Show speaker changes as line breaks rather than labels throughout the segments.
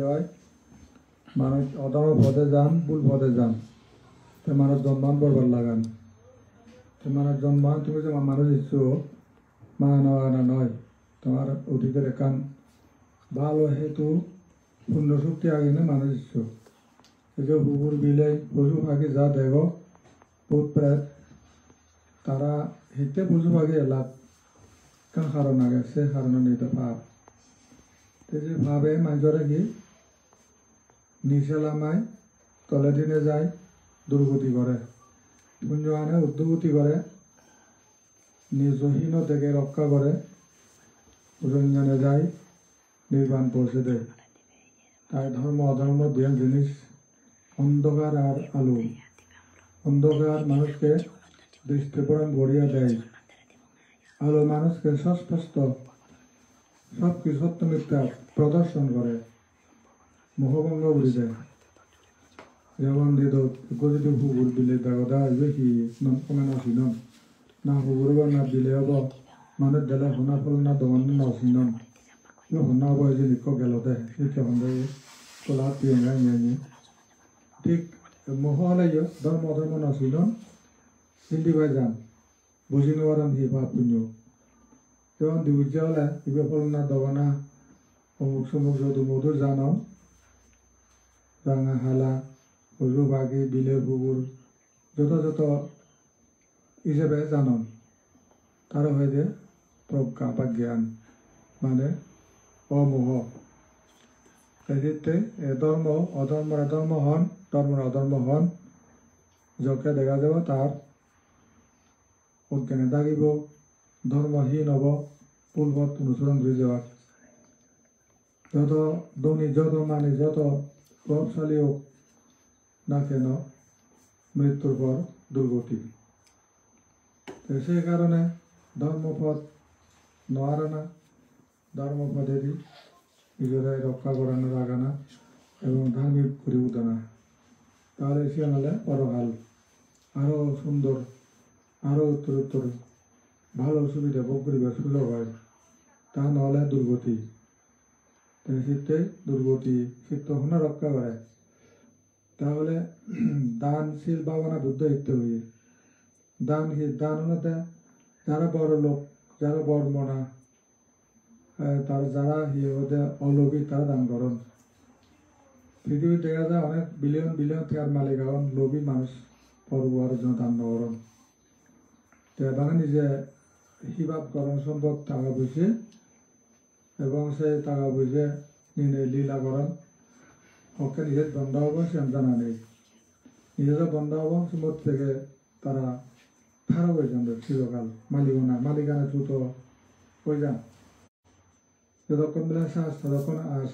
হয় মানুষ অধর্ম পথে যান, ভুল পথে যান, তো মানুষ জন্মান বরবার লাগান, তো মানুষ জন্মান তুমি যে মানুষ ইচ্ছু মা না নয়, তোমার অধিকের একান ভালো হেতু পূর্ণ শক্তি আগে না মানুষ ইচ্ছু এই যে কুকুর বিলে পশু পাখি যা দেখ ভূত প্রেত তারা হিতে পশু পাখি এলাক কান কারণ আগে সে কারণে নিতে ভাব যে ভাবে মানুষরা কি নিচেলামায় তলে দিনে যায় দুর্গতি করে পুঞ্জগানে উদ্যোগতি করে নিজহীন থেকে রক্ষা করে রঞ্জনে যায় নির্বাণ পৌঁছে দেয়। তাই ধর্ম অধর্ম দুই জিনিস অন্ধকার আর আলো। অন্ধকার মানুষকে দৃষ্টিপরণ গড়িয়ে দেয়, আলো মানুষকে সুস্পষ্ট সব কিছু সত্য মিথ্যা প্রদর্শন করে, মোহভঙ্গ করে দেয়। যেমন দিত যদি হুগুর দিলে দাগদা আসবে কি কমে নসিন না হুগুর না দিলে হব মানুষ দিলে হোনা ফল না দোকান নসিন হোনা হব যে লিখ গেল দেয় সেই কেমন দেয় তোলা পিয়ঙ্গা নিয়ে ঠিক মোহ হলে ধর্ম অধর্ম নসিন হিন্দি ভাই যান বুঝি নেওয়ার হি বা পুণ্য যেমন দিবুজা হলে ইবে ফল না দোকানা অমুক সমুক যদি মধুর জানাও রাঙা হালা পশু পাখি বিলে পুকুর যথাযথ হিসেবে জানন তারা হয়ে যে প্রজ্ঞা বা জ্ঞান মানে অমোহ। সেক্ষেত্রে ধর্ম অধর্ম হন অধর্ম হন যকে দেখা যাব তার অজ্ঞানে থাকিব ধর্মহীন হব পূর্বত অনুসরণ করে যাওয়ার যত ধনী যত মানে যত প্রভাবশালী হোক না কেন মৃত্যুর পর দুর্গতি। সেই কারণে ধর্মপথ নোয়ারা না ধর্মপথেরই নিজেরাই রক্ষা করানো রাখানা এবং ধার্মিক করে উঠানা তাহলে সে হলে পরকাল আরও সুন্দর আরও উত্তরোত্তর ভালো সুবিধা ভোগ করিবার সুযোগ হয়, তা নহলে দুর্গতি। শীতে দুর্গতি শীত তখন রক্ষা করে তাহলে দানশীল ভাবনা বুদ্ধ হইতে হইয়ে দান হলে যারা বড় লোক যারা বড় মনা তারা যারা হতে অলোভী তারা দান করেন। পৃথিবী দেখা যায় অনেক বিলিয়ন বিলিয়ন টাকার মালিক হন লোভী মানুষ পরবার জন্য দান করেন এবার নিজে হিসাব করেন সম্পদ টাকা বুঝে এবং সেই টাকা বুঝে নিজে লীলা করেন ওকে নিজের বন্ধ হবো সে জানা নেই নিজেরা বন্ধ হবো সম্পদ থেকে তারা খারাপ হয়ে যাবে চিরকাল মালিকানা দ্রুত হয়ে যান যতক্ষণ বেলা শ্বাস ততক্ষণ আস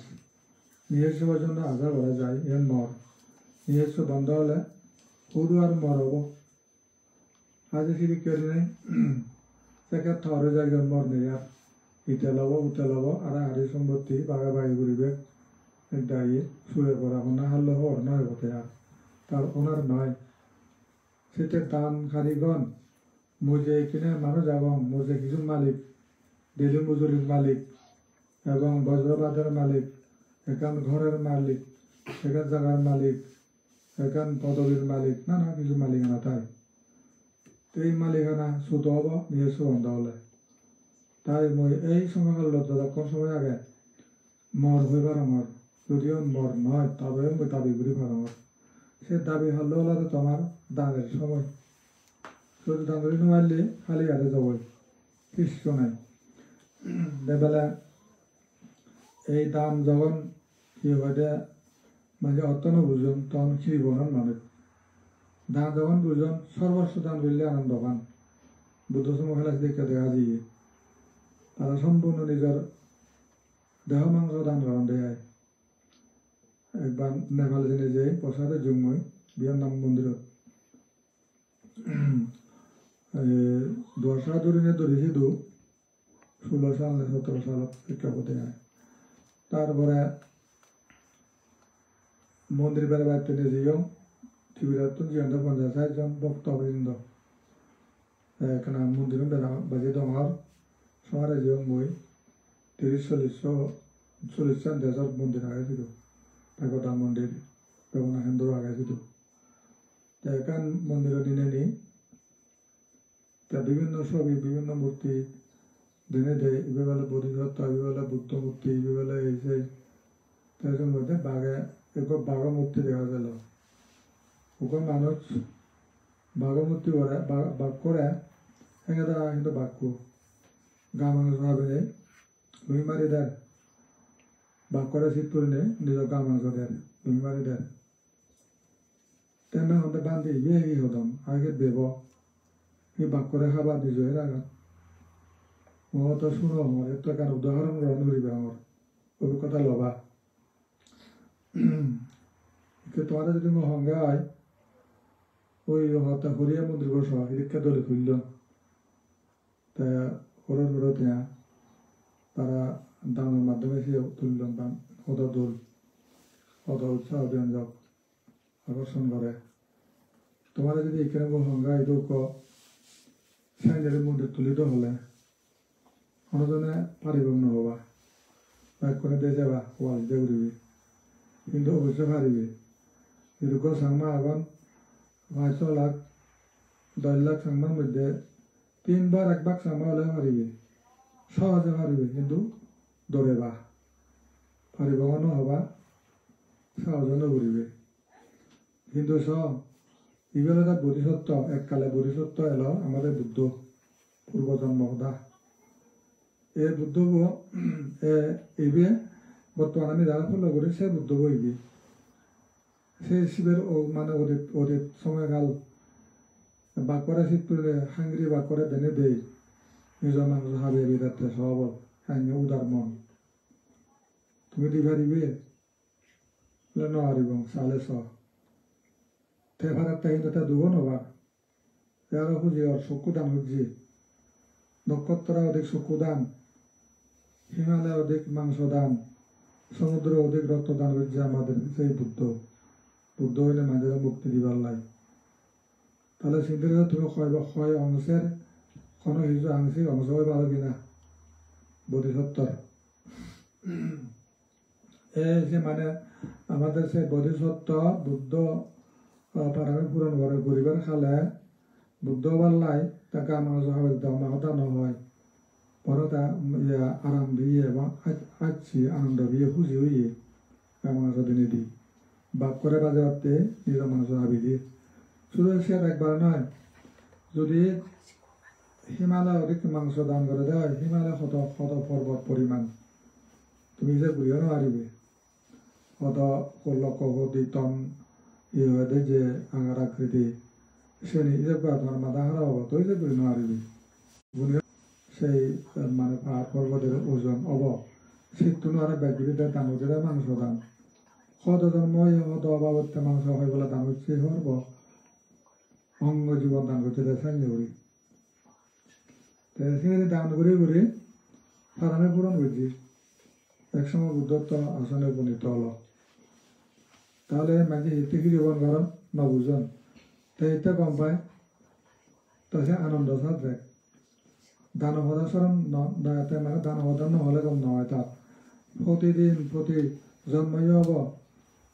নিজস্ব পর্যন্ত আশা করা যায় এর মর নিজস্ব বন্ধ হলে পুরো আর মর হব আজ সিঁড়ি কেউ নেই তাকে থরে জায়গার মর নেই আর ইতে লব আর হারি সম্পত্তি বাগাবাগি করিবে দাঁড়িয়ে শুয়ে পড়া না হারলে হর নয় হতে আর তার ওনার নয় সেটা দান কারিগণ মুজে কিনে মানুষ এবং মুজে কিছু মালিক ডেলি মজুরির মালিক এবং বজ্রপাতের মালিক এখান ঘরের মালিক এখান জায়গার মালিক এখান পদবীর মালিক নানা কিছু মালিকানা তাই এই মালিকানা ছুট হব নিজস্ব বন্ধ হলে তাই মই এই সময়কাল যতক্ষণ সময় আগে মর হইবার আমার যদিও মর নয় তবে মই দাবি করি পার সে দাবি হলে হলে তোমার দানের সময় শুধু দান করি নোয়ারলে খালি হাতে যাবই কিছু নাই বেলা এই দান যখন কি হয় মানে অর্থ বুঝুন তখন খিরি বনান মানুষ দান যখন বুঝুন সর্বস্ব দান করলে আনন্দ পান বুদ্ধ সময় খেলা দেখতে দেখা দিয়ে তারা সম্পূর্ণ নিজের দেহ মাংস দান করেন দেয়। একবার নেপাল জেনে যে প্রসাদে জুমই ভিয়েতনাম মন্দিরত দর্শা দূরিনে ধরেছি 16 সাল 17 সাল প্রেক্ষাপটে তারপরে মন্দির বেড়ে বাড়িতে নিয়ে যাইও শিবিরাত্ম জীবন 50 জন ভক্তবৃন্দ এখানে মন্দির বেড়া বাজে তোমার শহরে যে মই 30-40 দেশের মন্দির আগে ছিল Pagoda Mondir, Pagona Hendura Gazidu. The Kan Mondiro Dineni, the Bivino Shobi, Bivino Murti, Dinede, Vivala Bodhisatta, Vivala Buddha Murti, Vivala Ise, there's a mother Baga, Eko Bagamurti de Hazelo. Uko Manoch, Bagamurti or Bakora, Hangada in the Baku, Gaman Rabine, we married there. Bakora Sipurne, Nizo Gaman there, we married there. Then on the bandi, Ye Hodom, I get Bebo, he Bakora Haba Dizoraga. Moto Suno, it took an Udaharam Ronuri, Ubukota Loba. Ketwana de Mohongai, we have the Korea Mudrosha, he Cadol Hildo, the Hororotia, para down Madamesi of Tuldam, Hododul, Hodol Southern Job, Rosan Gore. Tomorrow the Keramo Hongai Doko, Send the Mudu Tulido Hole, Honodona Paribum Nova, like Conadeva was Devi. Indo Visavarivi. You go Sangma, 500 lakh, 10 lakh Sangman with the 3 bar Akbak Samala Harivi. Shaw the Harivi, Hindu, Doreva. Paribano Hava, Shawzano Urivi. Hindu saw, even at Bodhisatta, Ekala Bodhisatta, Elo, Amade Buddha, Purvatan Mohda. A Buddha, Ebe. বর্তমানে আমি যারা follow করি সে বুদ্ধ বইবি সে শিবের মানে ওদের সময়কাল বাক করে শীত পড়লে হাঙ্গরি বাক করে দেনে দেয় নিজের মানুষ হারিয়ে বিদাতে সব হাঙ্গে উদার মন তুমি দি পারিবে বলে নহারিব সালে স তে ভারতটা কিন্তু তা দুগো নবা যারা খুঁজি ওর চকু দান খুঁজি নক্ষত্র অধিক চকু দান হিমালয় অধিক মাংস দান সমুদ্র অধিক রক্তদান করছে আমাদের সেই বুদ্ধ বুদ্ধ হইলে মানুষের মুক্তি দিবার লাই তাহলে সিদ্ধি তুমি ক্ষয় অংশের কোনো কিছু আংশিক অংশ হয়ে পারো কিনা বোধিসত্তর এই যে মানে আমাদের সেই বোধিসত্ত্ব বুদ্ধ পারামে পূরণ করে গরিবের খালে বুদ্ধ হবার লাই তাকে আমার হবে মাহতা নহয় বড়টা আরাম দিয়ে এবং আছি আনন্দ দিয়ে খুশি হইয়ে মানুষ দিনে দিই বাপ করে বাজে অর্থে নিজের মানুষ হাবি দিয়ে শুধু সে একবার নয় যদি হিমালয় অধিক মাংস দান করে দেয় হিমালয় শত শত পর্বত পরিমাণ তুমি যে ঘুরিও নোৱাৰিবে শত লক্ষ কোটি টন ইয়ে হয়ে দেয় যে আঙার আকৃতি সে নিজে তোমার মাথা হারা হবো তুই যে ঘুরি নোৱাৰিবি সেই মানে পাহাড় পর্বতের ওজন অব শীতটো নোৱাৰে ব্যাগবিতে দান হচ্ছে মাংস দান শত জন্ম শত অভাবতে মাংস হৈ বলে দান হচ্ছে সর্ব অঙ্গ জীবন দান করছে সাইনে করি সেখানে দান করে করে ফারামে পূরণ করছি একসময় বুদ্ধত্ব আসনে উপনীত হলো তাহলে মাঝে হিতে কি জীবন করেন নবুজন তাই হিতে কম পায় তাছে আনন্দ সাথ দেখ দান সদাচরণ মানে দান সদান নহলে কম নহয় তাত প্রতিদিন প্রতি জন্মই হব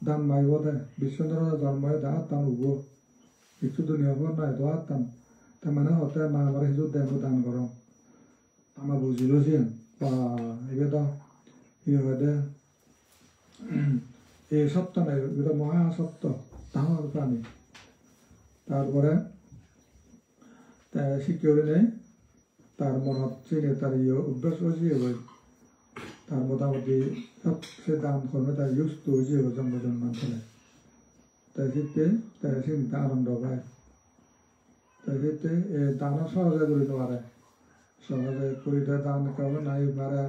দান মাৰিব দে বিশ্বনাথ জন্মই দাঁত দান হব কিছু দুনিয়া হব নাই দাঁত দান তাৰ মানে হতে মা আমাৰ সিজু দেহ দান কৰম আমাৰ বুজিলো যেন বা এইকেইটা ই হয় দে এই সত্য নাই এটা মহা সত্য ডাঙৰ প্রাণী তারপরে শিক্ষিত নেই তার মনত চিনে তার ইয়ে অভ্যাস হয়েছে এবার তার মোটামুটি সব সে দান কর্মে তার ইউজ হয়েছে এবার জন্ম ফেলে তাই ক্ষেত্রে তাই সে আনন্দ পায় তাই ক্ষেত্রে দানও সহজে করিতে পারে সহজে করিতে দান কেউ নাই পারে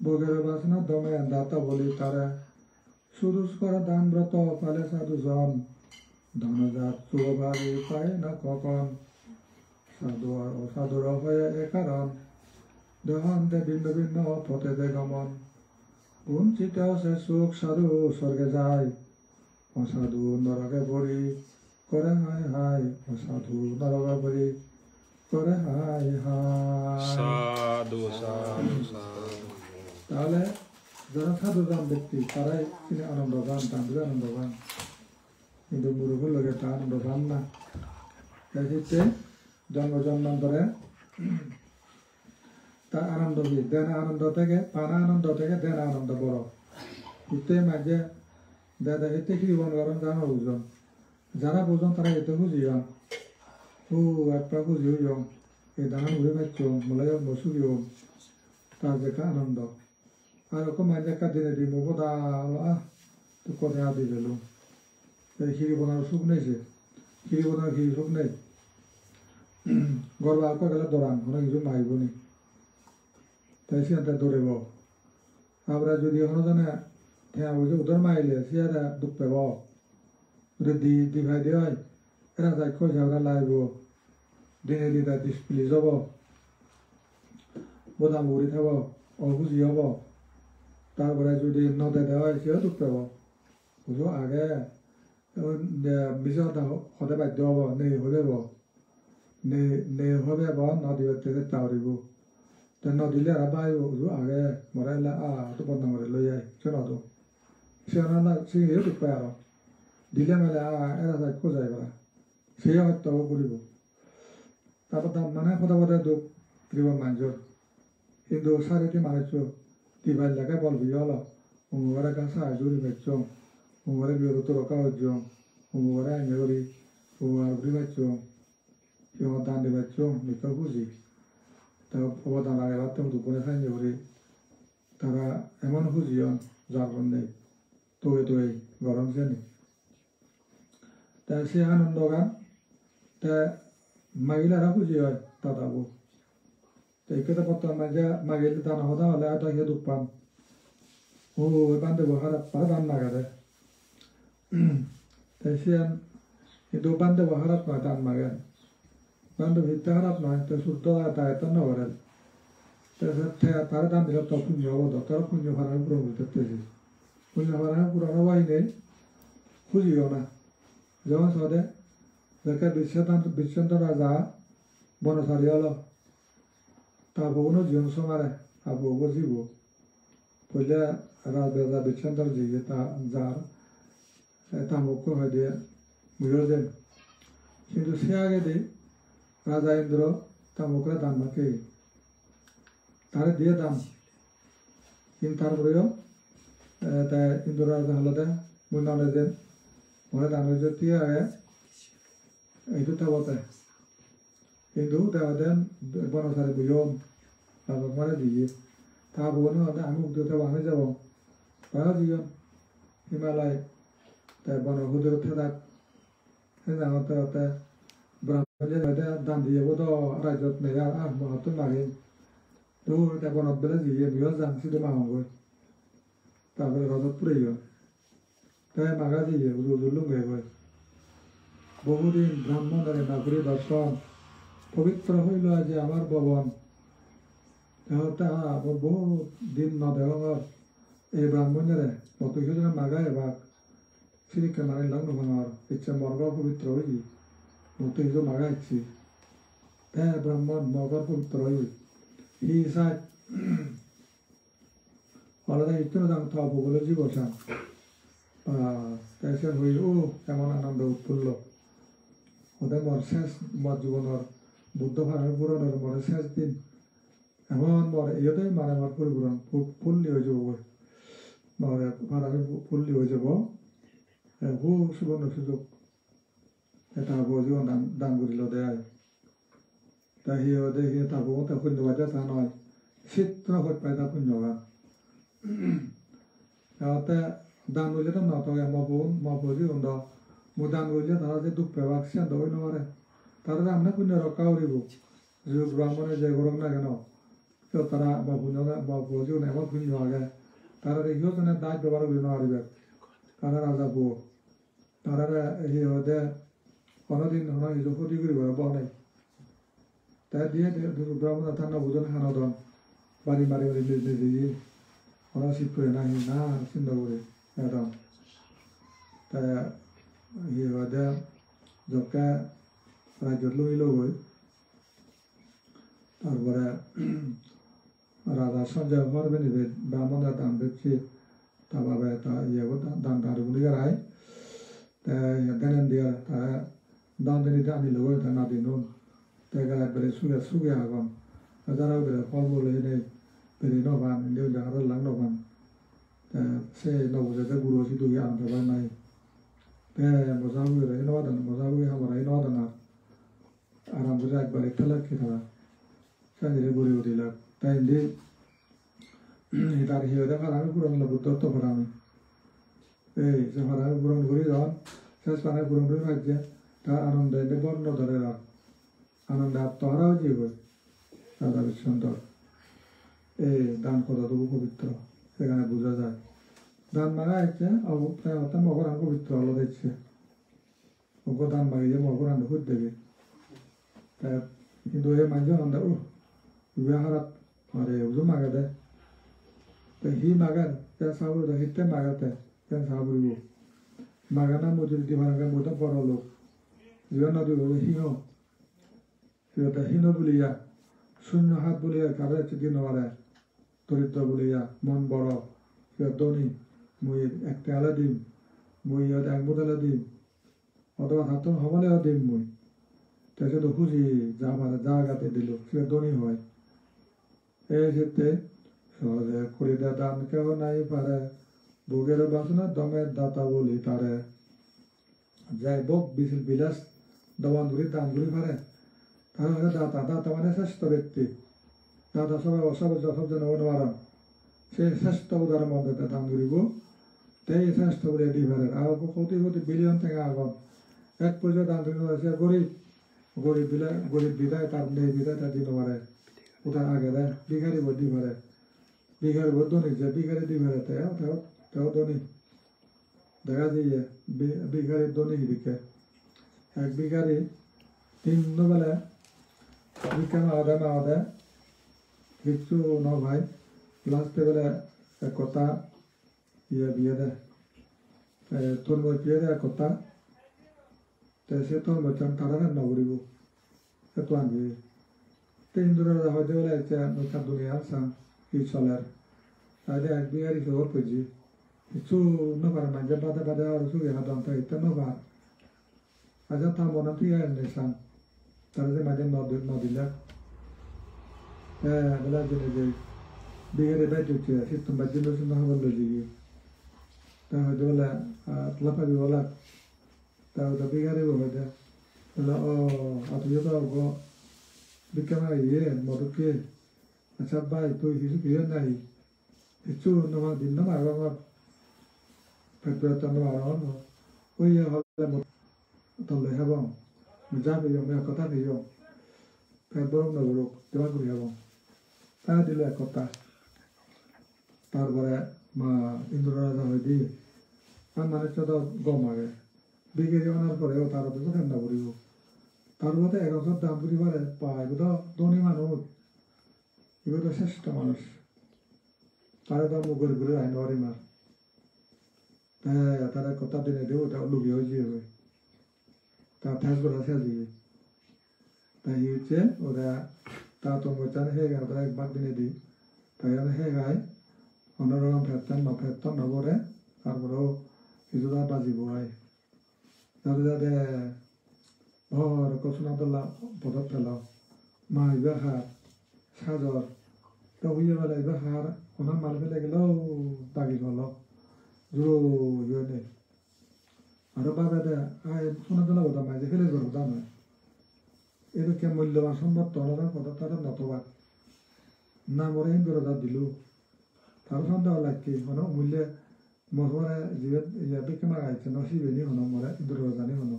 বগের বাসনা দমে দাতা বলি তারা সুরুষ করে দান ব্রত পালে সাধুজন ধনজাত চুবারি পায় না কখন সাধু আর অসাধুর হয়ে কারণ দেহান্তে ভিন্ন ভিন্ন পথে গমন বঞ্চিত সে সুখ সাধু স্বর্গে যায় অসাধু নরকে পড়ি করে হায় হায় অসাধু নরকে পড়ি করে হায় হায়
সাধু সাধু সাধু
তাহলে যারা সাধুজন ব্যক্তি তারাই তিনি আনন্দ পান, তাদের আনন্দ পান, কিন্তু মুরুখের লোকে তা আনন্দ পান না। তাই ক্ষেত্রে জন্ম জন্মান্তরে তার আনন্দ কি দেন আনন্দ থেকে পানা আনন্দ থেকে দেন আনন্দ বড় ইতে মাঝে দাদা এতে কি জীবন করেন জানো বুঝন যারা বুঝন তারা এতে খুঁজিয়ন ও একটা খুঁজিও এই দানা ঘুরে পাচ্ছ মলাই মসুরিও তার দেখা আনন্দ আর ওরকম মাঝে একটা দিনে দিব বোধা তো কথা দিয়ে গেল খিরি বোনার সুখ নেইছে খিরি বোনার খিরি সুখ নেই গর্ব আঁকা গেলে দৌড়ান অনেক কিছু মাইব নি তাই সিয়াতে দৌড়েব আমরা যদি এখনো জানে হ্যাঁ বুঝে উদর মাইলে সিয়ারা দুঃখ পেব ওটা দি ভাই দিয়ে হয় এরা যাই খোঁজ আমরা লাইব দিনে দিদা ডিসপ্লে যাব বোদাম উড়ি থাকব অসুজি হব তারপরে যদি নদে দেওয়া হয় সেও দুঃখ পেব বুঝো আগে মিশা হতে বাধ্য হব নেই হলে নে হবে বা নদী থেকে তাওরিব তে নদীলে আর বাই আগে মরাইলা তো বন্ধ করে লই যায় সে নদো সে না সে তো পায় দিলে মেলে এরা যাই খোঁজাই বলা সে হয়তো করিব তারপর তার মানে কথা কথা দুঃখ দিব মানুষের কিন্তু সারিতে মানুষ দিবাই লাগে বলবি হলো উমুরে কাছে আজুরি বেচ উমুরে বিরত রকা হজ্জ উমুরে আইমেরি উমার ঘুরি বেচ কেউ দান দিবেছ নিতে বুঝি তা অবদান লাগে রাতে দুপুরে খাই যাবি তারা এমন খুঁজিও যার নেই তোয়ে তোয়ে গরম শ্রেণী তা সে আনন্দ গান তা মাগিলারা খুঁজি হয় দাদাবু তো এই কথা বর্তমান মাঝে মাগিলে দানা হতা হলে আর তাকে দুঃখ পান ও বান্ধে বহারা পারা দান নাগারে তাই সে কিন্তু বান্ধে বহারাত নয় দান মাগেন বান্ধব ভিত্তি খারাপ নয় তো শুদ্ধ দায়িত্ব না করেন তারা দান দিলে তো পুণ্য হব তারা পুণ্য ভাড়া পুরো করতেছি পুণ্য ভাড়া পুরানো বাই নেই খুঁজিও না যেমন সদে যাকে বিশ্বন্ত রাজা বনসারি হল তা বহুনো জীবন সমারে আর বহু জীব পইলে রাজা বিশ্বন্তর জিগে তা যার তামুক হয় দিয়ে বুঝল দেন কিন্তু সে আগে দিয়ে রাজা ইন্দ্র তামুকরা দান মাকে তারে দিয়ে দাম কিন্তু তারপরেও তাই ইন্দ্র রাজা হলো দেন মুন্ডানে দেন মনে দান হয়েছে দিয়ে এইটো থাকতে কিন্তু দেওয়া দেন বনসারি বুঝম তারপর মানে দিয়ে তা বনে হলে আমি উদ্যোগ আমি যাব তারা জীবন হিমালয় তাই বনভূদের থাক হতে ব্রাহ্মণের দান দিয়ে তো রাজ্যত নেই আর মহাত্ম মাগে তো এটা বনত বেলা দিয়ে বিহ জানছি তো মাহঙ্গই তারপরে রজত পুরাইও তাই মাগা দিয়ে লুঙ্গে গয় বহুদিন ব্রাহ্মণের নাগরী দর্শন পবিত্র হইল যে আমার ভবন বহু দিন নদেহর এই ব্রাহ্মণের মত কিছুদিন মাগায় বাঘ সিরিকে মানে লগ্ন ভাঙার ইচ্ছা মর্গ পবিত্র হই মত কিছু মাগাইছি হ্যাঁ ব্রাহ্মণ মগর পবিত্র হই ই সাইড আলাদা ইচ্ছা দাম থাকব বলে জীবসান তাই হই ও এমন আনন্দ উৎফুল্ল ওদের মর শেষ মর জীবনের বুদ্ধ ভাড়ার পুরনের মরে শেষ দিন এমন মরে ইয়েতেই মানে আমার পরিপূরণ ফুল্লি হয়ে যাব মরে ভাড়ার ফুল্লি হয়ে যাব হু সুবর্ণ সুযোগ এটা জীবন দান করিল দেয় তাই সিয়ে তাবো তা পুণ্যবাদ তা নয় চিত্র হত পাই তা পুণ্যবান তাতে দান করলে তো নতকে মপুজি হন্দ মো দান করলে তারা যে দুঃখ পেবাক সে দই নমারে তারা আমরা পুণ্য রক্ষা করিব যে ব্রাহ্মণে যে গরম না কেন কেউ তারা বা পুণ্য বা পুজি এমন পুণ্য আগে তারা দেখিও যেন দায় ব্যবহার করি নোৱাৰিবে তারা রাজা বউ তারা হতে কোনোদিন কিছু ক্ষতি করিব বনে তাই দিয়ে ব্রাহ্মণ ঠান্ডা বুঝন হানদন বাড়ি বাড়ি বাড়ি নিজে নিজে ওরা শীত করে না না চিন্তা করে একদম তাই হতে জবকে রাজ্যত লই গৈ তারপরে রাজা সঞ্জয় হরবে নিবে ব্রাহ্মণরা দান দিচ্ছি তা ভাবে তা ইয়েগো দান দারুগুলি গারাই দেন দিয়া তা দান দিনি আনি লোক তা না দিনুন তা গারা বেরে সুগে সুগে আগন যারা বেরে ফলমূল এনে বেরে নবান নিউ জাহার লাং নবান তা সে নবজাতে গুরু সি দুই আন ভাবে নাই তে মজাবু রে নদান মজাবু হামরা নদান আরাম করে একবার খেলা খেলা সাজরে গড়ে উঠিল তাই দিয়ে তার হিওদা ফারামি পূরণ বুদ্ধ তো ফারামি এই যে ফারামি পূরণ করি যখন শেষ ফারামি পূরণ করে রাখছে তার আনন্দ এনে বর্ণ ধরে রাখ আনন্দ আত্মহারাও জীবন দাদা বিশ্বন্তর এই দান কতটুকু পবিত্র সেখানে বোঝা যায় দান মাগা হচ্ছে অবস্থায় মকরান পবিত্র হলো দেখছে ওকে দান মাগিয়ে মকরান খুঁজ দেবে তা কিন্তু এই মানুষ আন্দা ও বিহারাত আরে উজু মাগা দেয় হি magan ya sabur da hitte magate ya saburigo magana mujuriti bharaga mota porolo জীবন নদী বলে হিনো সেটা হিনো বলিয়া শূন্য হাত বলিয়া কারে চিঠি নবারে দরিদ্র বলিয়া মন বড় সে ধনী মুই একটা আলা দিম মুই এক বোতলা দিম অথবা হাতন হবলেও দিম মুই তাকে তো খুঁজি যা মানে জায়গাতে দিল সে ধনী হয় এই ক্ষেত্রে সহজে করিদা দান কেউ নাই পারে ভোগের বাসনা দমের দাতা বলি তারে যাই ভোগ বিশিল বিলাস দমন করি দান করি পারে তাহলে হচ্ছে দাতা দাতা মানে শ্রেষ্ঠ ব্যক্তি দাতা সবাই সব জন অনুমারণ সেই শ্রেষ্ঠ উদাহরণ মধ্যে দান করিব তাই শ্রেষ্ঠ বলে দি পারে আর কোটি কোটি বিলিয়ন থেকে আগত এক পর্যায়ে দান করি আছে গরিব বিদায় তার নেই বিদায় তার দিন পারে ওটার আগে দেয় বিঘারি বদি পারে বিঘার ধনী যে বিঘারি দি পারে তেও ধনী দেখা যায় বিঘারি ধনী দিকে এক বিঘারি তিন বেলা বিজ্ঞান মাওদা কিছু ন ভাই লাস্টে বেলা এক কথা ইয়ে বিয়ে দেয় তোর বিয়ে দেয় এক কথা সে তোর বচ্চান তারা নগরিব এত আনবি হিন্দুরা হয়তো বলে নৌকা দুনিয়া সাম কি চলার তাহলে এক বিঘারি শহর পেয়েছি কিছু নবার মাঝে বাদে বাদে আর সুগে হাতাম তাই তো নবার আচ্ছা তা মনে তুই নেশান তাহলে যে মাঝে নদিলা হ্যাঁ বলা জেনে যে বিঘারি বাইতে উঠছে শীত বাজ্য লোক বললো যে তা হয়তো বলে লাফাবি বলা তা ওটা বিঘারি হয়তো বলে ও আতুই তো বিজ্ঞান ইয়ে মদকে আচ্ছা ভাই তুই কিছু বিয়ে নাই কিছু নমা দিন না আমার পেট্রোল আমার ওই হলে তলে হব যা পেয়ে কথা পেয়ে বরং নগরক দেওয়া করি হব তা দিল এক কথা তারপরে মা ইন্দ্র রাজা হয়ে দিয়ে আর মানে তো গম আগে বিঘেরি আনার পরেও তার অপেক্ষা ঠান্ডা করিব তার মধ্যে ১,০০০ দাম করি পারে পায় এগুলো ধনী মানুষ এগুলো শ্রেষ্ঠ মানুষ তারা তো মুখ ঘুরে আইন বাড়ি মার তারা কথা দিনে দেবো তা লুবি হয়ে যাবে তা থাক করে শেষ দিবে তাই হচ্ছে ওরা তা তোমার চান হে গায় ওরা একবার দিনে দিই তাই হে গায় অন্যরকম ফেরতাম নবরে তারপরেও কিছুটা বাজিব হয় যাতে যাতে ভর কসুনাতলা পদত পেলাও মা ইবা হার সাজর তো হইয়ে বেলা ইবা হার ওনা মাল ফেলে গেলেও দাগি গেল জোর ইয়ে নেই আরো বাবা দে সোনাতলা ওটা মাঝে ফেলে যাবো তা নয় এদিকে মূল্যবান সম্পদ তলার পদত তাদের নতবাদ না মরে হিন্দুরা যা দিল তার সন্দেহ লাগছে হন মূল্যে মরে যে বিকেমা গাইছে নসিবেনি হন মরে হিন্দুরা জানি হন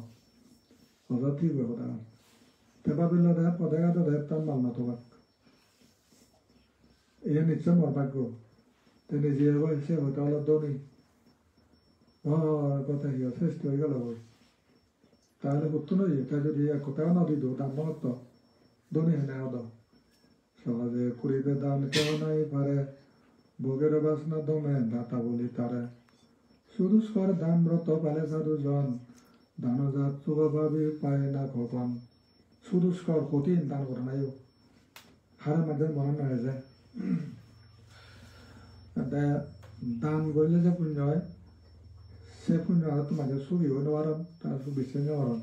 অজা ঠিক হবে কথা তেবা বিল্লা দেয় পদে গাতে দেয় তার মাল নতবাদ এই নিশ্চয় মরভাগ্য তিনি যে সে হতে হলো ধনী কথা হিয়া শ্রেষ্ঠ হয়ে গেল বই তাহলে করতো নয় তাই যদি কোথাও না দিত দাম মহত্ব ধনী হেনে হদ সহজে কুড়িতে দান কেউ নাই পারে ভোগের বাসনা দমে দাতা বলি তারে শুধু স্বর দান ব্রত পালে সাধুজন দানজাত সুখভাবী পায় না খোকন শুধু স্কর কঠিন দান করা নাই হারের মাঝে মনে না যায় দান করলে যে পুণ্য হয় সে পুণ্য আর তোমাদের সুখী হতে পারেন তার সুবিচ্ছে নিতে পারেন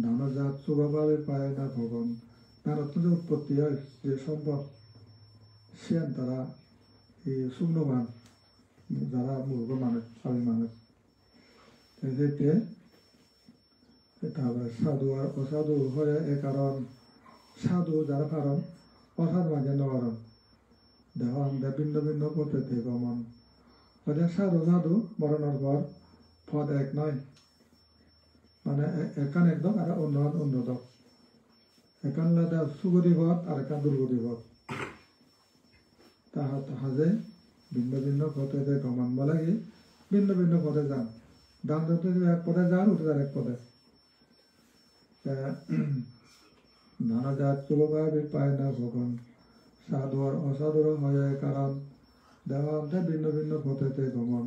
দানের জাত সুখভাবে পায় না ভগবান তার অত্যন্ত উৎপত্তি হয় যে সম্পদ সে তারা এই শূন্যবান যারা মূর্খ মানুষ স্বামী মানুষ সেক্ষেত্রে তারপরে সাধু আর অসাধু হয়ে এ কারণ সাধু যারা কারণ অসাধু মাঝে কারণ দেখো আমরা ভিন্ন ভিন্ন পদ্ধতি গমন হয়তো সাধু সাধু মরণের পর পদ এক নয় মানে একান একদম আর অন্য অন্যদক একান সুগতি পথ আর একান দুর্গতি পথ তাহাজে ভিন্ন ভিন্ন পথে গমন বলে কি ভিন্ন ভিন্ন পথে যান দান ধরতে এক পথে যান উঠে যান এক পথে নানা জাত সুখভাবে পায় না ভগবান সাধু আর অসাধুর হয়ে কারণ দেওয়ান্তে ভিন্ন ভিন্ন পথেতে গমন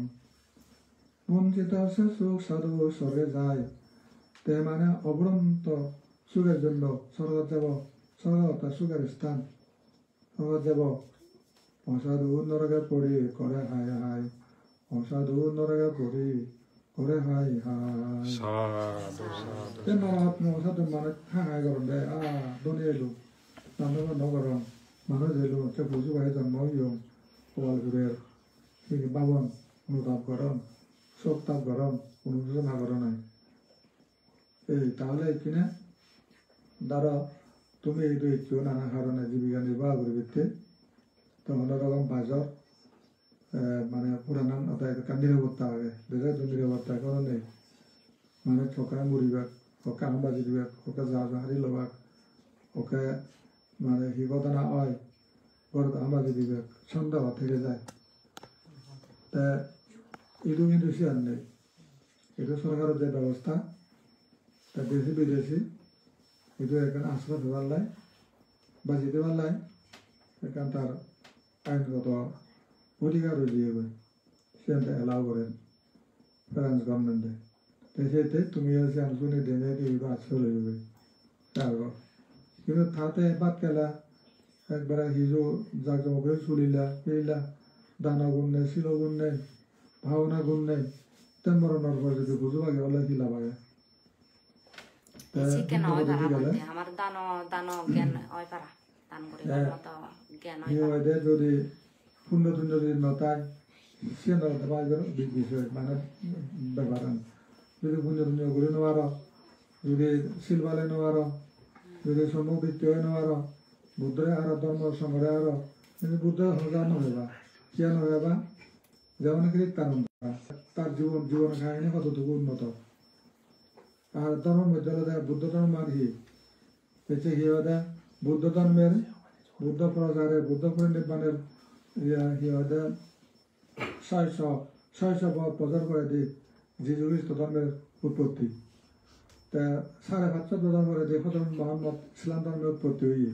বঞ্চিত সে সুখ সাধু স্বর্গে যায় তে মানে অবরন্ত সুখের জন্য স্বর্গ যাব স্বর্গ অর্থাৎ সুখের স্থান স্বর্গ যাব অসাধু নরকে পড়ি করে হায় হায় অসাধু নরকে পড়ি করে হায় হায় নরক অসাধু মানে হায় করেন দে দুনিয়া এলো নামে নগরণ মানুষ এলো সে বুঝু ভাই জন্ম ইয়ম গোয়ালপুরের বাবন অনুতাপ করন শোক তাপ করন অনুশোচনা করো নাই এই তাহলে কিনা ধরো তুমি এই ইচ্ছু নানা কারণে জীবিকা নির্বাহ করবিতে তখন রকম বাজর মানে পুরানান অর্থাৎ নিরাপত্তা আগে দেশের নিরাপত্তা কারণ নেই মানে ঠোকা মুড়িবাক ওকে আম বাজি দিবাক ওকে যা হারি লবাক ওকে মানে হি কথা না হয় ঘরত আম বাজি দিবাক সন্দেহ থেকে যায় তা এটু কিন্তু সে আর নেই এটা সরকারের যে ব্যবস্থা তা দেশি বিদেশি এটা এখানে আশ্রয় দেওয়ার লাই বাজি দেওয়ার লাই এখান তার আইনগত অধিকার দিয়ে সে এলাও করেন ফ্রান্স গভর্নমেন্টে সেতে তুমি হচ্ছে আলোচনা দেনে আশ্রয় লই যাবে কিন্তু তাতে বাদ গেলা একবারে হিজো জাকজমকে চলিলা পেলা দানা গুণ নেই শিল গুণ নেই ভাওনা গুণ নেই তেন মরণের পর যদি বুঝো আগে হলে কি লাভ আগে যদি শূন্য শূন্য যদি নতায় সে বিষয় মানে ব্যাপার যদি শূন্য শূন্য করে নেওয়ার যদি শিলবালে নেওয়ার যদি সম্মুখীন হয়ে নেওয়ার বুদ্ধরে আর ধর্ম সংগ্রহে আর কিন্তু বুদ্ধ হজা নহবা কিয়া নহবা যেমন কারণ তার জীবন কাহিনী কতটুকু উন্নত আর ধর্মের মধ্যে বুদ্ধ ধর্ম আর কি হচ্ছে কি বুদ্ধ ধর্মের বুদ্ধ প্রচারের বুদ্ধ পরিনির্বাণের ছয়শ প্রচার করে দিই যিশু খ্রিস্ট ধর্মের উৎপত্তি তা 550 প্রচার করে দিয়ে প্রথম মোহাম্মদ ইসলাম ধর্মের উৎপত্তি হয়ে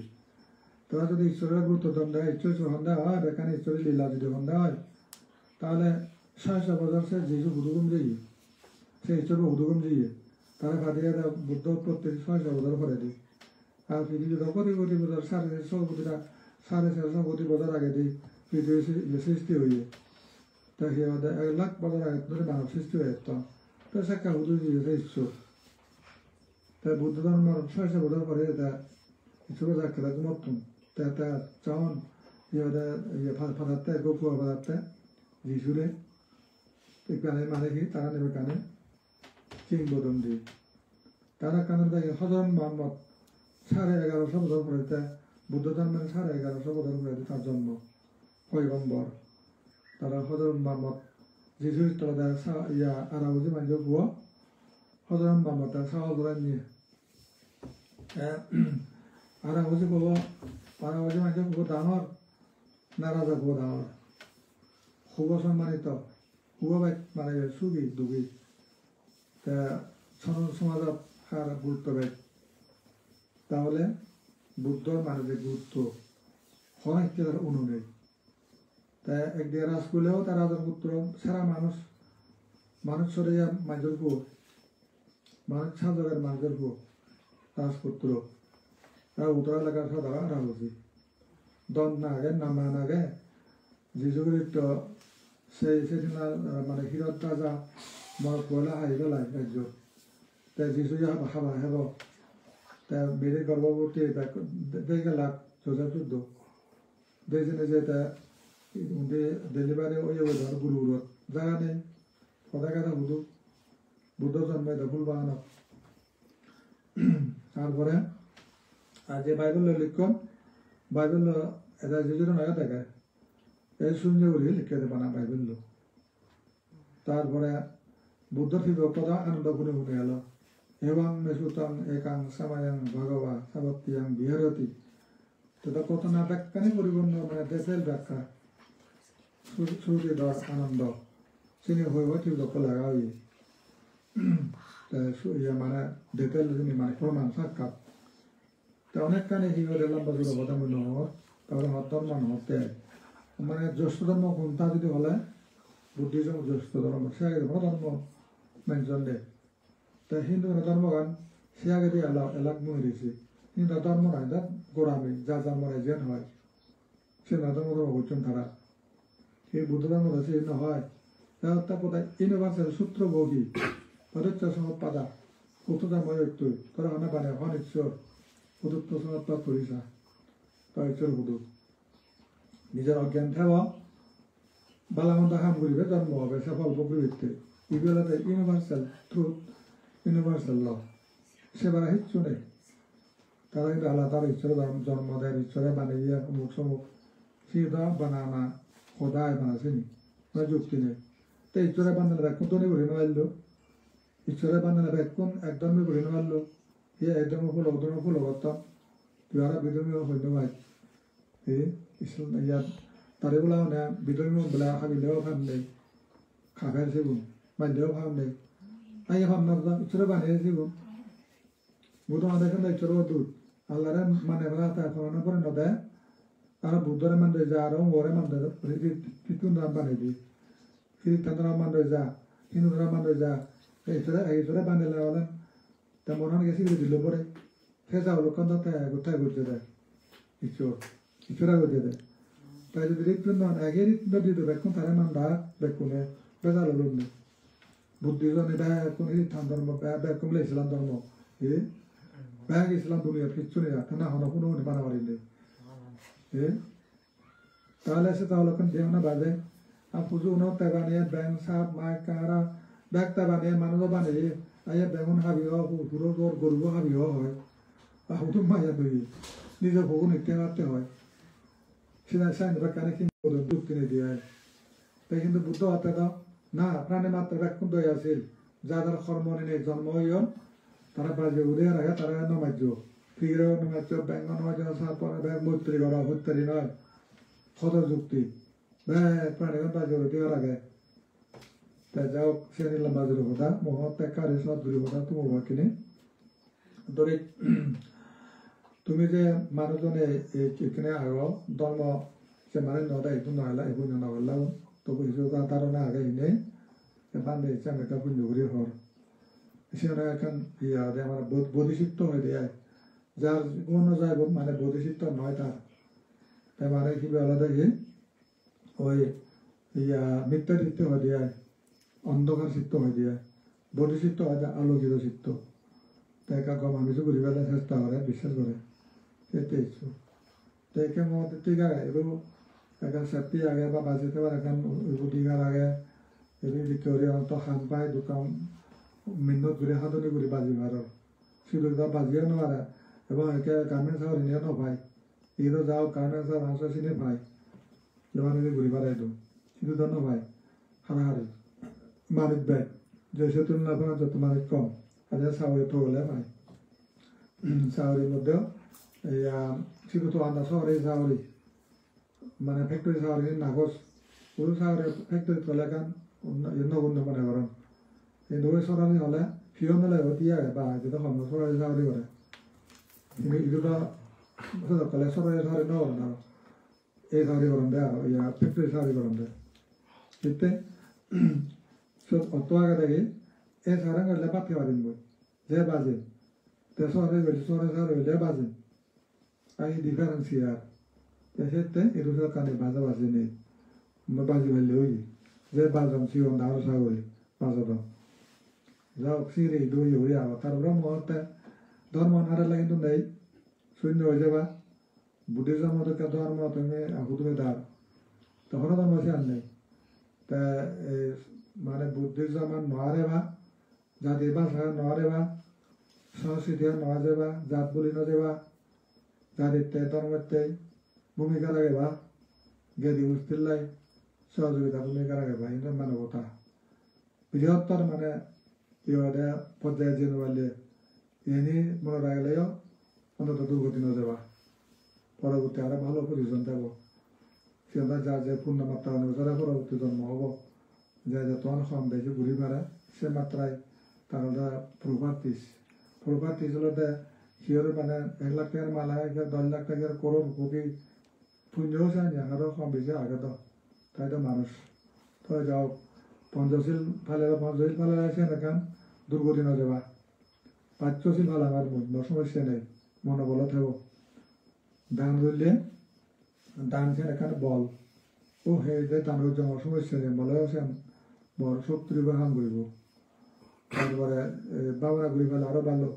তারা যদি ঈশ্বরের গুরুত্ব দেয় ঈশ্বর সন্দেহ হয় এখানে ঈশ্বরের লীলা যদি সন্দেহ হয় তাহলে 600 বছর সে যিশু হুদুগম যাইয়ে সে ঈশ্বর হুদুগম যাইয়ে তারা ভাদিয়ে বুদ্ধ উৎপত্তি 600 বছর করে দিই আর পৃথিবীর কোটি কোটি বছর 650 কোটি বছর আগে দিই পৃথিবী সৃষ্টি হইয়ে তা 1 লাখ বছর আগে ধরে মানব সৃষ্টি হয়ে যেত তো সে একটা হুদু দিয়েছে ঈশ্বর তাই বুদ্ধ ধর্মের 600 বছর পরে তা ঈশ্বরের যাত্রা মতন তা চাওন ফাদারতে গোপুয়া ফাদারতে যিশুরে কানে মানে কি তারা নেবে কানে কিংবদন্তি তারা কানে দেখে হজরত মোহাম্মদ 1150 বছর পরে বুদ্ধ ধর্মের 1150 বছর পরে তার জন্ম পয়গম্বর তারা হজরত মোহাম্মদ যিশু তারা আরাবজি মানজ বুয়া হজরত মোহাম্মদ তার সাহজরা নিয়ে আরাবজি বলবো আরাবজি মানজ বুয়া ডাঙর নারাজা বুয়া ডাঙর খুব সম্মানিত খুব মানে সুখী দুঃখী তা সমাজত হার গুরুত্ব দেয় তাহলে বুদ্ধর মানুষের গুরুত্ব হয় তার অনুযায়ী তাই একদিকে রাজকুলেও তার রাজার পুত্র সারা মানুষ সরে মানুষের পুর মানুষ সাজকের মানুষের পুর রাজপুত্র তার উত্তর এলাকার সাধারণ রাজী দন না আগে নামা না আগে যিশুগুৰিত সেইদিনা মানে হিৰত ৰাজা মই কয়লা হাঁহি পেলাই ৰাজ্যত তে যিশু খাবা হেব তে মেৰি গৰ্ভৱতী দেই গেলাক যোজা যুদ্ধ দেইজনে যে তে ডেলিভারি ওই ধর গুরুর জায়গা নেই সদায় কথা বুধু বুদ্ধ জন্মে ভুল বানানো তারপরে আর যে বাইবেল লিখন বাইবেল এটা যে জন্য নয় দেখে এই শুনছে বলি লিখে দেবে না বাইবেল তারপরে বুদ্ধ শিব কথা আনন্দ শুনে শুনে এলো এবং মেসুতং একাং সামায়াং ভগবা সাবত্তিয়াং বিহারতি তো কত না ব্যাখ্যানি পরিপূর্ণ মানে দেশের ব্যাখ্যা শ্রুতিধর আনন্দ চিনি হইব ঠিক লক্ষ্য লাগাই মানে ডিটেল মানে প্রমাণ সাক্ষাৎ তা অনেকখানি কি করে লম্বা জুড়ে কথা মনে হওয়ার তারপরে ধর্ম হতে মানে জ্যেষ্ঠ ধর্ম কোনটা যদি হলে বুদ্ধিজম জ্যেষ্ঠ ধর্ম সে আগে ধর্ম মেনশন দে তা হিন্দু ধর্মগান সে আগে দিয়ে এলাক মনে দিয়েছি হিন্দু ধর্ম নাই তার গোড়ামি যা যার মনে যেন হয় সে না ধর্ম করছেন তারা এই বুদ্ধ ধর্ম আছে হয় তা কোথায় ইউনিভার্সাল সূত্র ভোগী পদচ্চ সমপাদা উত্তর ময়ত্তর তোরা অনেক বানে হন ঈশ্বর উদুত্ত সমত্তা করিসা তা ঈশ্বর হুদু নিজের অজ্ঞান থাক বালামন্দ হাম করিবে জন্ম হবে সফল প্রবৃত্তি ইগুলোতে ইউনিভার্সাল ট্রুথ ইউনিভার্সাল ল সেবার হিচ্ছু নেই তারা কিন্তু আল্লাহ তার ঈশ্বরের জন্ম দেয় ঈশ্বরে বানিয়ে অমুক সমুক সিধা বানানা খোদায় বানাছেনি মানে যুক্তি নেই তো ঈশ্বরে বানালে ব্যাকুণ তো নেই ঘুরে নেওয়াইলো ঈশ্বরে বানালে ব্যাকুণ একদমই ঘুরে নেওয়াইলো সে একদম ফুল করতাম তুই আর বিধর্মী হইতে ভাই ইয়াত তারে বলা মানে বিধর্মী বলে খাবিলেও ভাব নেই খাফের সেগুন বান্ধেও ভাব নেই আগে ভাব না ঈশ্বরে বানিয়ে সেগুন বুধ আমাদের এখানে ঈশ্বর দূর আল্লাহরে মানে ফলানো করে না দেয় আর বুদ্ধরে মান রয়ে যা আর ওরে মান পিতুন রাম বানিয়ে দিই খ্রিস্টানরা মান রয়ে যা হিন্দুরা মান রয়ে যা ঈশ্বরে বানিয়ে হলেন তা মনে হয় গেছি দিল পরে সে যাও লোকান কোথায় করতে দেয় ঈশ্বরা করতে দেয় তাই যদি হৃৎপিণ্ড আগে হৃৎপিণ্ড দিয়ে দেবে এখন তারা মান দা বেকুনে বেজাল লোক নেই বুদ্ধিজন এটা এখন খ্রিস্টান ধর্ম বেকুমলে ইসলাম ধর্ম ব্যাগ ইসলাম দুনিয়ার কিচ্ছু নেই না হলো কোনো বানাবাড়ি নেই তাহলে সে তাহলে দেহ না বাজে আর পুজো উনো তাই বানিয়ে ব্যাং সাপ মাই কারা ব্যাগ তাই বানিয়ে মানুষও বানিয়ে আইয়া বেগুন হাবি পুরো গরু হাবিও হয় আর হুটু মাইয়া তৈরি নিজের ভোগ নিতে মারতে হয় সেটা সাইন কানে কিন্তু যুক্তি নিয়ে দিয়ে তাই কিন্তু বুদ্ধ হাতে দাও না প্রাণী মাত্র ব্যাকুণ দই আছিল যাদের কর্ম নেই জন্ম হইন তারা বাজে উড়ে রাখে তারা নমাজ্য ফিরেও নমাজ্য ব্যাঙ্গ নমাজ্য তারপরে ব্যাগ মৈত্রী করা হত্যারি নয় সদ যুক্তি ব্যাগ প্রাণীগণ বাজে উঠে রাখে তাই যাও সে নিলাম বাজুর কথা মহৎ ত্যাগকারী সদ্গুরি কথা তুমি কিনে ধরে তুমি যে মানুষজনে এখানে আরো ধর্ম যে মানে নদা একটু নয়লা এখন না বললাম তবু হিসেবে তার না আগে নেই বান্ধে ইচ্ছা মেকা পুণ্য ঘুরে হর সেখানে এখন ইয়া আমার বোধিসিদ্ধ হয়ে দেয় যার কোনো যায় মানে বোধিসিদ্ধ নয় তার তাই মানে কি আলাদা গিয়ে ওই ইয়া মিথ্যা চিত্ত হয়ে দেয় অন্ধকার চিত্ত হয়ে দেয় বোধিসিদ্ধ হয় আলোকিত চিত্ত তাই কাকম আমি যে ঘুরি বেলা চেষ্টা করে বিশ্বাস করে সেটাই ইচ্ছু তাই কেমন টিকা এবার এখন সেফটি আগে বা বাজেতে পারে এখন টিকার আগে এবার ভিতরে অন্ত খান পায় দোকান মিনত ঘুরে হাতনি ঘুরি বাজি মারর শুধু বাজিও নোৱাৰে এবং একে গাৰ্মেণ্ট চাউল নিয়ে নপায় এইটো যাওঁ গাৰ্মেণ্ট চাউল মাংস চিনি পায় লোহানি ঘুরি পারাই তো শুধু তো নপায় হারাহারি মানিক ব্যাগ যেসে তুলনা করেন যত মানিক কম আর চাউরি তো হলে পায় চাউরির মধ্যেও শুধু তো আন্দা শহরে চাউরি মানে ফ্যাক্টরি চাউরি নাগজ পুরো চাউরি ফ্যাক্টরি তোলে কান নগুণ্য মনে করেন কিন্তু ওই সরানি হলে ফিরন হলে দিয়ে বা যেটা হল সরানি চাউরি করে এগুলো কলে সরানি চাউরি নগর না এই চাউরি করেন দেয় আর ইয়া ফ্যাক্টরি চাউরি করেন দেয় ঠিক অত আগে দেখি এই চাউরি করলে পাতি পারিম বই যে বাজে তে শহরে গেলে শহরে চাউরি হইলে বাজে আর এই ডিফারেন্স ইয়ার সেতে এর কানে বাজা বাজে নেই বাজি ফেললে ওই যে বাজন সিগন আরো সাগরি বাজাদম যাও সিরে দুই হই আবার তারপরে মহতে ধর্ম হারালে কিন্তু নেই শূন্য হয়ে যাবা বুদ্ধিজম মতো ধর্ম তুমি তুমি দাঁড় তখন ধর্ম সে আর নেই তা মানে বুদ্ধিজম নহারে বা জাতি ভাষা নহারে বা সংস্কৃতি নয়া যাবা জাত বলি ন যাবা জাতিতে ধর্মতে ভূমিকা রাখবা গেদি মুস্তিল্লাই সহযোগিতা ভূমিকা রাখবা কিন্তু মানবতা বৃহত্তর মানে ইয়ে পর্যায়ে জেনে পারলে এনে মনে রাখলেও অন্তত দুর্গতি ন যাবা পরবর্তী আরো ভালো পরিজন দেব সেটা যা যে পূর্ণমাত্রা অনুসারে পরবর্তী জন্ম হব যা যে তখন কম বেশি ঘুরি মারে সে মাত্রায় তারা প্রভাতিস হলো সিওর মানে 1 লাখ টাকার মালা 10 লাখ টাকার করোড় কোটি পুণ্যও চাই না আরো কম বেশি আগে তো তাই তো মানুষ তো যাও পঞ্চশীল ফালে আছে এখন দুর্গতি ন যাবা পাঁচশীল ফালে আমার সমস্যা নেই মনোবল থাকবো দান ধরলে দান সে এখানে বল ও হে যে দান জমা সমস্যা নেই বলে বড় শক্তি কাম করব তারপরে বাবরা ঘুরি ফেলে আরো ভালো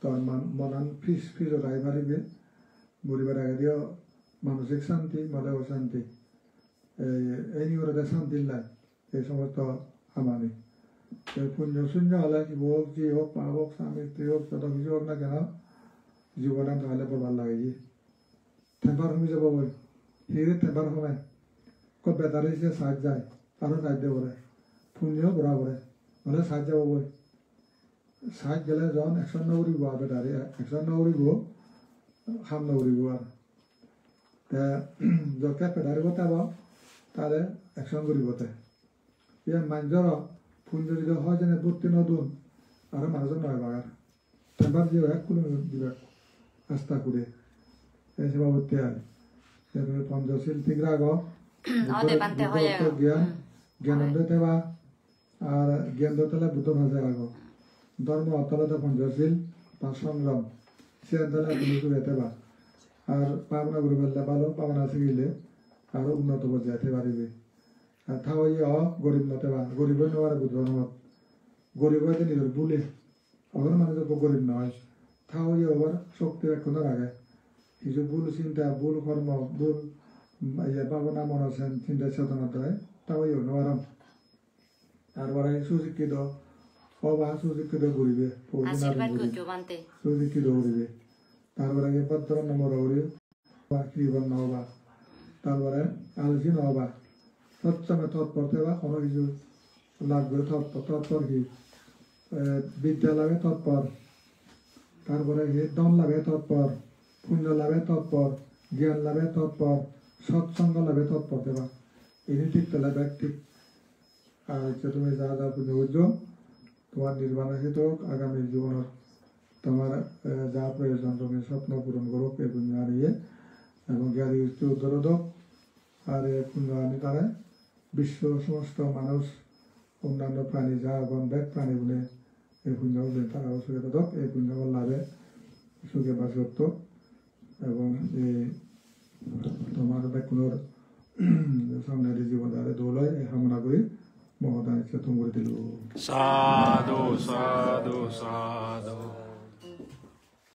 তোর মনান ফিস রাই পারিবে ঘুরিবার আগে দিয়েও মানসিক শান্তি মনে শান্তি এই নিয়ে শান্তি নাই এই সমস্ত আমানি পুণ্য শূন্য হলে কি হোক যি হোক পা হোক স্বামী স্ত্রী হোক যত কিছু হোক না কেন জীবনে তাহলে বৰ ভাল লাগে যি টেম্পার কমি যাব বই সেই টেম্পার কমে খুব বেটারি সে সাজ যায় আরো সাহায্য করে পুণ্য ঘোরা করে নহলে সাজ যাব বই সাজ গেলে যখন 100 নগরিব বেটারি 100 নগরিব খাম নগরিব আর যকে বেটারি বতাব তাহলে 100 গরিবতে ইয়ে মাঞ্জর পুণ্য যদি হয় যেন বুদ্ধি নতুন আর মানুষজন নয় বাগার টেম্পার দিয়ে এক কোনো দিবে আস্থা করে এই সভাপতি আর পঞ্চশীল তিগ্রা গ জ্ঞান জ্ঞানন্দ দেবা আর জ্ঞান দতলে বুদ্ধ ভাষা আগ ধর্ম অতলতে পঞ্চশীল বা সংগ্রাম সে অন্তলে তুমি দেবা আর পাবনা করে ফেললে ভালো পাবনা শিখিলে আরো উন্নত পর্যায়ে পারিবে আর থাও গরিব নতেবা গরিবই নেওয়ার বুদ্ধ গরিব হয়তো নিজের ভুলে অগর মানুষ গরিব নয় থাও আবার শক্তি এখন রাখে কিছু ভুল চিন্তা ভুল কর্ম ভুল ভাবনা মন চিন্তা চেতনা দেয় তাও নেওয়ারাম তারপরে সুশিক্ষিত হবা সুশিক্ষিত করিবে সুশিক্ষিত করিবে তারপরে ভদ্র নম্বর করি বা কৃপণ নহবা তারপরে আলসি নহবা সচ্ছমে তৎপর দেবা কোনো কিছু লাগবে তৎপর কি বিদ্যা লাগে তৎপর তারপরে ধন লাগে তৎপর পুণ্য লাভে তৎপর জ্ঞান লাভে তৎপর সৎসঙ্গ লাভে তৎপর দেবা এনে ঠিক লাভে ঠিক আর তুমি যা যা পুণ্য বুঝছো তোমার নির্বাণ হিত আগামী জীবনের তোমার যা প্রয়োজন তুমি স্বপ্ন পূরণ করো এই পুণ্য আনিয়ে এবং জ্ঞানী উত্তর দোক আর এই পুণ্য আনি তারা বিশ্ব সমস্ত মানুষ অন্যান্য প্রাণী যা গন্ধেক প্রাণী গুণে এই পুণ্য তারা সুখে দোক এই পুণ্য লাভে সুখে বাসত্ব এবং এই তোমার বেকুনোর সামনে জীবন দ্বারা দৌলয় এই কামনা করি মহদান ইচ্ছা তুমি দিল
সাধু সাধু সাধু